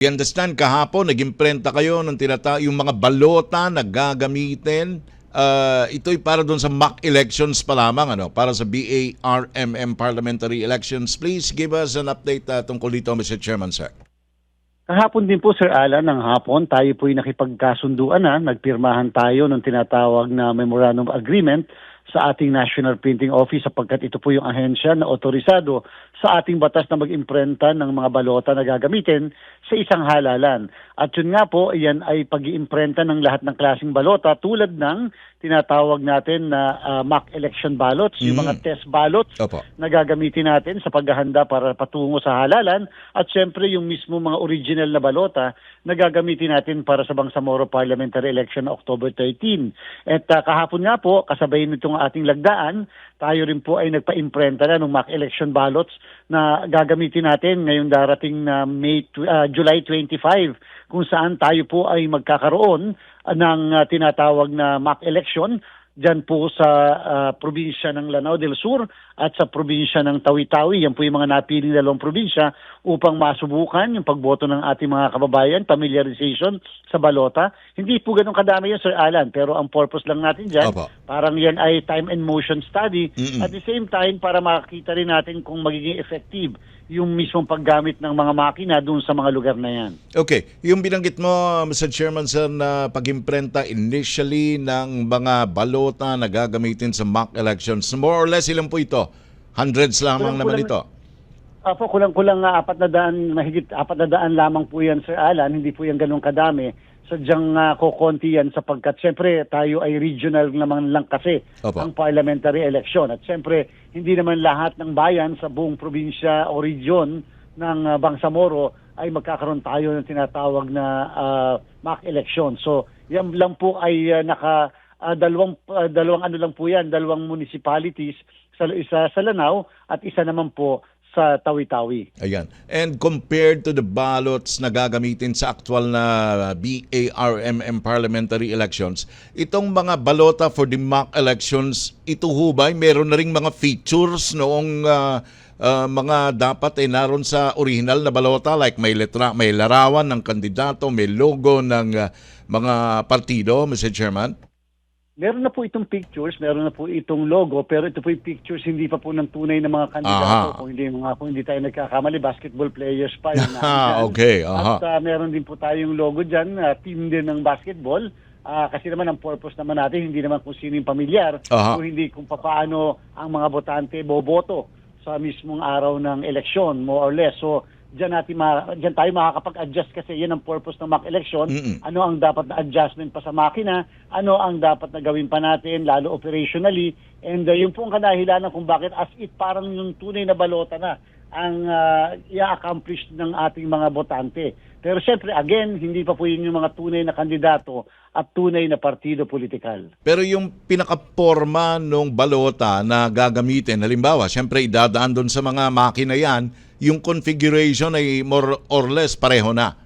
We understand kahapon nag-imprenta kayo ng yung mga balota na gagamitin. Ito'y para doon sa mock elections pa lamang, para sa BARMM parliamentary elections. Please give us an update tungkol dito, Mr. Chairman, sir. Kahapon din po, Sir Alan, ng hapon, tayo po'y nakipagkasunduan na. Nagpirmahan tayo ng tinatawag na Memorandum of Agreement sa ating National Printing Office sapagkat ito po yung ahensya na otorisado sa ating batas na mag-imprenta ng mga balota na gagamitin sa isang halalan. At yun nga po, yan ay pag-iimprenta ng lahat ng klaseng balota tulad ng tinatawag natin na mock election ballots, yung mga test ballots na gagamitin natin sa paghahanda para patungo sa halalan at syempre yung mismo mga original na balota na gagamitin natin para sa Bangsamoro Parliamentary Election na October 13. At kahapon nga po, kasabay nitong ating lagdaan, tayo rin po ay nagpa-imprenta na ng mock election ballots na gagamitin natin ngayong darating na July 25 kung saan tayo po ay magkakaroon ng tinatawag na mock election dyan po sa probinsya ng Lanao del Sur at sa probinsya ng Tawi-Tawi. Yan po yung mga napiling dalawang probinsya upang masubukan yung pagboto ng ating mga kababayan, familiarization sa balota. Hindi po ganun kadami yan, Sir Alan, pero ang purpose lang natin dyan, parang yan ay time and motion study. At the same time, para makakita rin natin kung magiging effective yung mismong paggamit ng mga makina doon sa mga lugar na yan. Okay. Yung binanggit mo, Mr. Chairman, sir, na pag-imprenta initially ng mga balota na gagamitin sa mock elections, more or less ilan po ito? Hundreds lamang naman ito? Apo, kulang-kulang 400, mahigit 400 lamang po yan, Sir Alan. Hindi po yan ganun kadami. Sadyang kukonti yan sapagkat siyempre tayo ay regional naman lang kasi ang parliamentary election. At siyempre hindi naman lahat ng bayan sa buong probinsya o region ng Bangsamoro ay magkakaroon tayo ng tinatawag na mock election. So yan lang po ay dalawang ano lang po yan, dalawang municipalities, isa sa Lanao at isa naman po sa Tawi-Tawi. Ayan. And compared to the ballots na gagamitin sa actual na BARMM parliamentary elections, itong mga balota for the mock elections, ito hubay, meron na ring mga features noong mga dapat ay naroon sa original na balota like may larawan ng kandidato, may logo ng mga partido, Mr. Chairman? Meron na po itong pictures, meron na po itong logo, pero ito po yung pictures hindi pa po ng tunay na mga kandidato. Kung hindi tayo nagkakamali, basketball players pa yun. Okay. At meron din po tayong logo dyan, team din ng basketball. Kasi naman ang purpose naman natin, hindi naman kung sino yung pamilyar, o hindi kung paano ang mga botante boboto sa mismong araw ng eleksyon, more or less. So, Diyan tayo makakapag-adjust kasi yan ang purpose ng mock election. Ano ang dapat na adjustment pa sa makina, ano ang dapat na gawin pa natin, lalo operationally. And yun po ang kadahilanan kung bakit as it parang yung tunay na balota na ang i-accomplish ng ating mga botante. Pero syempre, again, hindi pa po yun yung mga tunay na kandidato at tunay na partido politikal. Pero yung pinaka-forma ng balota na gagamitin, halimbawa, syempre idadaan doon sa mga makina yan, yung configuration ay more or less pareho na.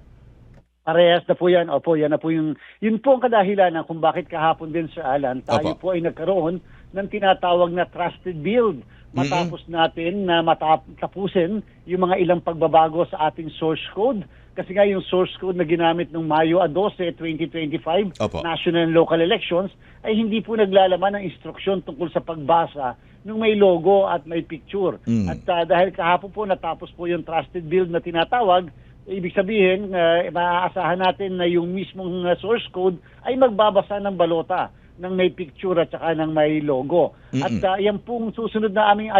Parehas na po yan. Opo, yan na po yun po ang kadahilanan kung bakit kahapon din, Sir Alan, tayo po ay nagkaroon ng tinatawag na trusted build. Matapos natin na tapusin yung mga ilang pagbabago sa ating source code. Kasi nga yung source code na ginamit ng Mayo 12, 2025, national and local elections, ay hindi po naglalaman ng instruksyon tungkol sa pagbasa nung may logo at may picture. At dahil kahapon po natapos po yung trusted build na tinatawag, ibig sabihin, maaasahan natin na yung mismong source code ay magbabasa ng balota ng may picture at saka ng may logo. At yan pong susunod na aming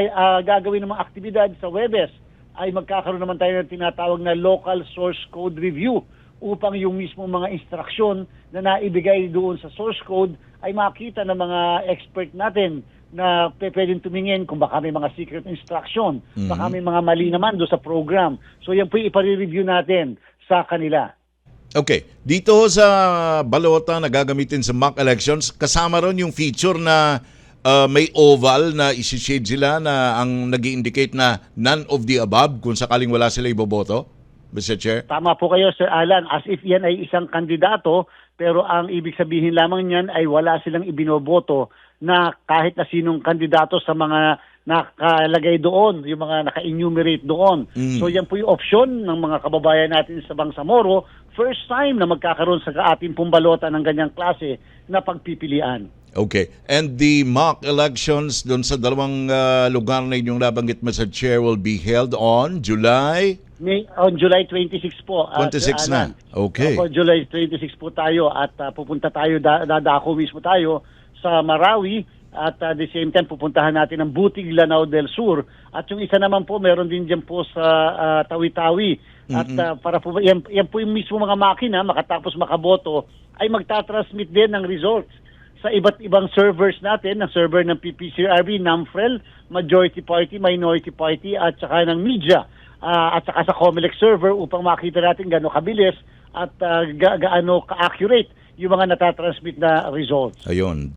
gagawin ng mga aktibidad sa Webes ay magkakaroon naman tayo ng tinatawag na local source code review upang yung mismo mga instruksyon na naibigay doon sa source code ay makita ng mga expert natin na pwedeng tumingin kung baka may mga secret instruction, baka may mga mali naman doon sa program. So yan po yung ipare-review natin sa kanila. Okay. Dito sa balota na gagamitin sa mock elections, kasama ron yung feature na may oval na isi-shade sila na ang nag-i-indicate na none of the above kung sakaling wala sila iboboto, Mr. Chair? Tama po kayo, Sir Alan. As if yan ay isang kandidato, pero ang ibig sabihin lamang niyan ay wala silang ibinoboto na kahit na sinong kandidato sa mga nakalagay doon, yung mga naka-enumerate doon. So yan po yung option ng mga kababayan natin sa Bangsamoro. First time na magkakaroon sa ating pong balota ng ganyang klase na pagpipilian. Okay. And the mock elections doon sa dalawang lugar na inyong nabanggit, Mr. Chair, will be held on July? On July 26 po. 26 na. Okay. On July 26 po tayo at pupunta tayo, dadako mismo tayo sa Marawi. At the same time, pupuntahan natin ang Butig, Lanao del Sur. At yung isa naman po, meron din dyan po sa Tawi-Tawi. At para po, yan po yung mismo mga makina, makatapos makaboto, ay magtatransmit din ng results sa iba't ibang servers natin, ng server ng PPCRB, NAMFREL, Majority Party, Minority Party, at saka ng media, at saka sa COMELEC server upang makita natin gaano kabilis at gaano ka-accurate yung mga natatransmit na results. Ayun.